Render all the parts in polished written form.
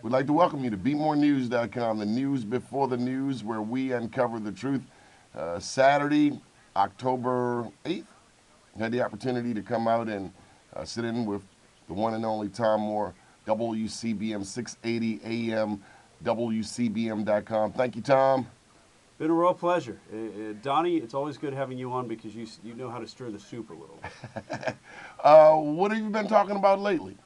We'd like to welcome you to BeMoreNews.com, the news before the news, where we uncover the truth. Saturday, October 8th, had the opportunity to come out and sit in with the one and only Tom Moore, WCBM 680 AM, WCBM.com. Thank you, Tom. Been a real pleasure. Donnie, it's always good having you on because you know how to stir the soup a little. What have you been talking about lately?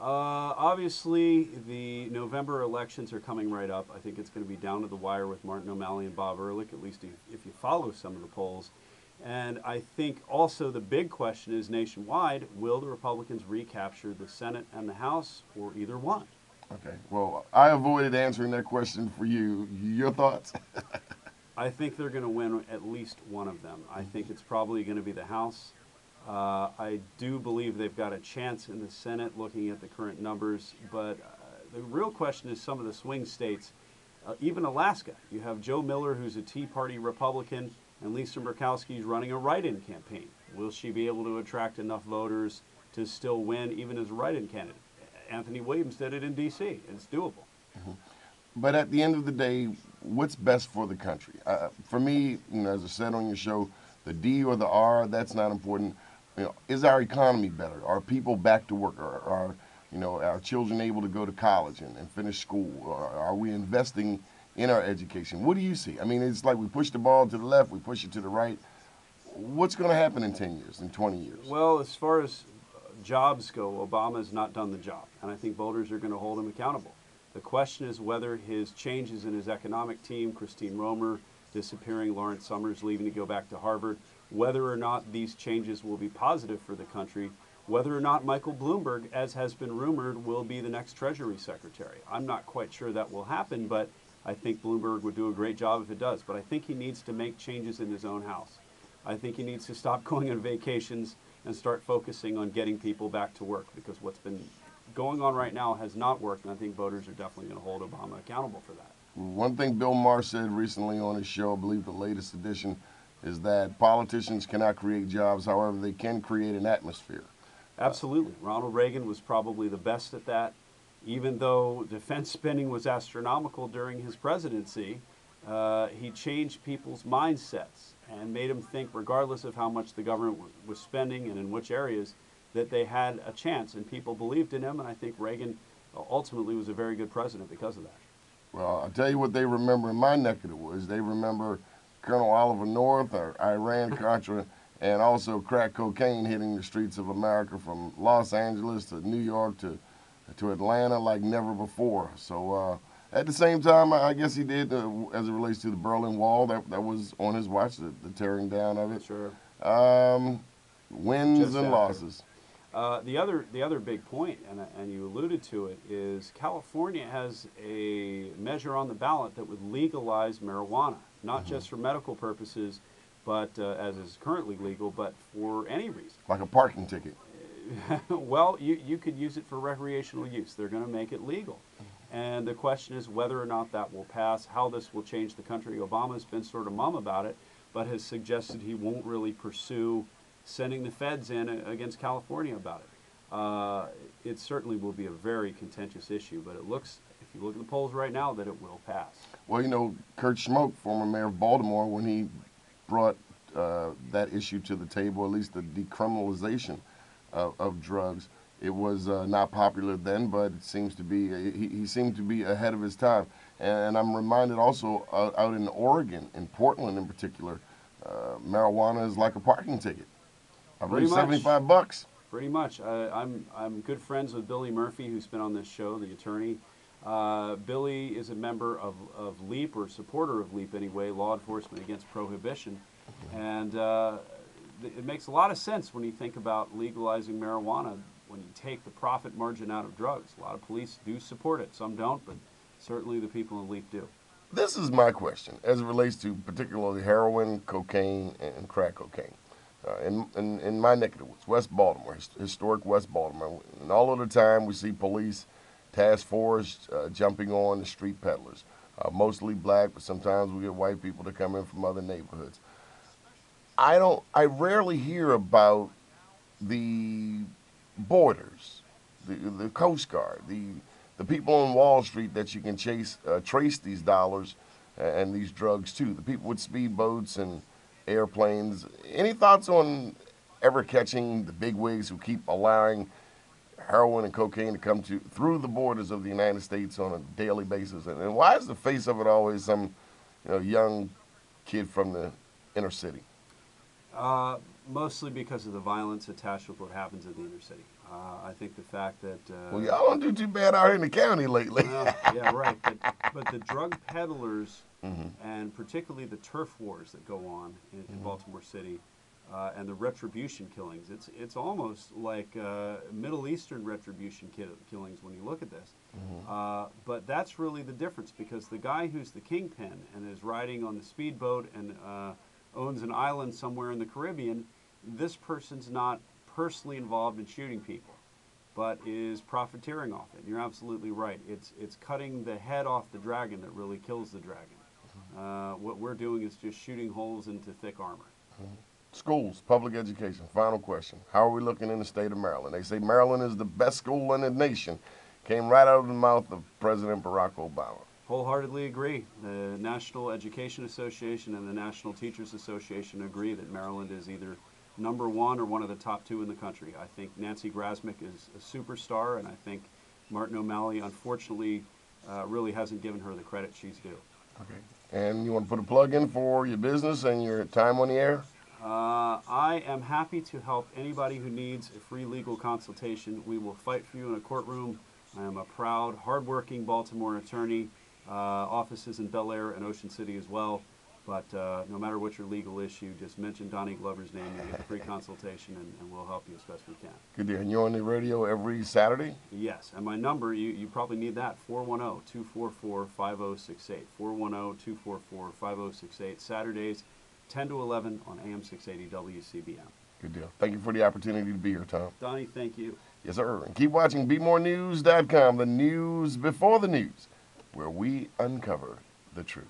Obviously, the November elections are coming right up. I think it's going to be down to the wire with Martin O'Malley and Bob Ehrlich, at least if you follow some of the polls. And I think also the big question is nationwide, will the Republicans recapture the Senate and the House, or either one? Okay, well, I avoided answering that question for you. Your thoughts? I think they're going to win at least one of them. I think it's probably going to be the House. I do believe they've got a chance in the Senate looking at the current numbers, but the real question is some of the swing states, even Alaska. You have Joe Miller, who's a Tea Party Republican, and Lisa Murkowski's running a write-in campaign. Will she be able to attract enough voters to still win even as a write-in candidate? Anthony Williams did it in D.C., and it's doable. Mm-hmm. But at the end of the day, what's best for the country? For me, as I said on your show, the D or the R, that's not important. Is our economy better? Are people back to work? Are our children able to go to college and finish school? Or are we investing in our education? What do you see? I mean, it's like we push the ball to the left, we push it to the right. What's going to happen in 10 years, in 20 years? Well, as far as jobs go, Obama's not done the job, and I think voters are going to hold him accountable. The question is whether his changes in his economic team, Christine Romer disappearing, Lawrence Summers leaving to go back to Harvard, whether or not these changes will be positive for the country, whether or not Michael Bloomberg, as has been rumored, will be the next Treasury Secretary. I'm not quite sure that will happen, but I think Bloomberg would do a great job if it does. But I think he needs to make changes in his own house. I think he needs to stop going on vacations and start focusing on getting people back to work, because what's been going on right now has not worked, and I think voters are definitely going to hold Obama accountable for that. One thing Bill Maher said recently on his show, I believe the latest edition, is that politicians cannot create jobs, however, they can create an atmosphere. Absolutely. Ronald Reagan was probably the best at that. Even though defense spending was astronomical during his presidency, he changed people's mindsets and made them think, regardless of how much the government was spending and in which areas, that they had a chance, and people believed in him, and I think Reagan ultimately was a very good president because of that. Well, I'll tell you what they remember in my neck of the woods. They remember Colonel Oliver North, or Iran-Contra, and also crack cocaine hitting the streets of America from Los Angeles to New York to Atlanta like never before. So at the same time, I guess he did, as it relates to the Berlin Wall, that was on his watch, the tearing down of it. Sure. Wins Just and after. losses. The other big point, and you alluded to it, is California has a measure on the ballot that would legalize marijuana, not just for medical purposes, but as is currently legal, but for any reason. Like a parking ticket. Well, you could use it for recreational use. They're going to make it legal. And the question is whether or not that will pass, how this will change the country. Obama's been sort of mum about it, but has suggested he won't really pursue sending the feds in against California about it. It certainly will be a very contentious issue, but it looks, if you look at the polls right now, that it will pass. Well, Kurt Schmoke, former mayor of Baltimore, when he brought that issue to the table, at least the decriminalization of drugs, it was not popular then, but it seems to be, he seemed to be ahead of his time. And I'm reminded also out in Oregon, in Portland in particular, marijuana is like a parking ticket. I believe $75. Pretty much. I'm good friends with Billy Murphy, who's been on this show, the attorney. Billy is a member of LEAP, or supporter of LEAP anyway, Law Enforcement Against Prohibition. And it makes a lot of sense when you think about legalizing marijuana, when you take the profit margin out of drugs. A lot of police do support it. Some don't, but certainly the people in LEAP do. This is my question, as it relates to particularly heroin, cocaine, and crack cocaine. In my neck of the woods, West Baltimore, historic West Baltimore, and all of the time we see police, task force jumping on the street peddlers, mostly black, but sometimes we get white people to come in from other neighborhoods. I rarely hear about the borders, the Coast Guard, the people on Wall Street that you can trace these dollars and these drugs to, the people with speedboats and airplanes. Any thoughts on ever catching the bigwigs who keep allowing heroin and cocaine to come through the borders of the United States on a daily basis? And why is the face of it always some young kid from the inner city? Uh, Mostly because of the violence attached with what happens in the inner city. I think the fact that Well, y'all don't do too bad out here in the county lately. well, yeah, right. But the drug peddlers, Hmm. and particularly the turf wars that go on in Baltimore City, and the retribution killings, it's almost like Middle Eastern retribution killings when you look at this. But that's really the difference, because the guy who's the kingpin and is riding on the speedboat and owns an island somewhere in the Caribbean, this person's not personally involved in shooting people, but is profiteering off it. And you're absolutely right. It's cutting the head off the dragon that really kills the dragon. What we're doing is just shooting holes into thick armor. Schools, public education. Final question. How are we looking in the state of Maryland? They say Maryland is the best school in the nation. Came right out of the mouth of President Barack Obama. Wholeheartedly agree. The National Education Association and the National Teachers Association agree that Maryland is either #1 or one of the top 2 in the country. I think Nancy Grasmick is a superstar, and I think Martin O'Malley, unfortunately, really hasn't given her the credit she's due. Okay. And you want to put a plug in for your business and your time on the air? I am happy to help anybody who needs a free legal consultation. We will fight for you in a courtroom. I am a proud, hardworking Baltimore attorney. Offices in Bel Air and Ocean City as well. But no matter what your legal issue, just mention Donnie Glover's name. You'll get a free consultation, and we'll help you as best we can. Good deal. And you're on the radio every Saturday? Yes, and my number, you probably need that, 410-244-5068. 410-244-5068. Saturdays, 10 to 11 on AM 680 WCBM. Good deal. Thank you for the opportunity to be here, Tom. Donnie, thank you. Yes, sir. And keep watching BeMoreNews.com, the news before the news, where we uncover the truth.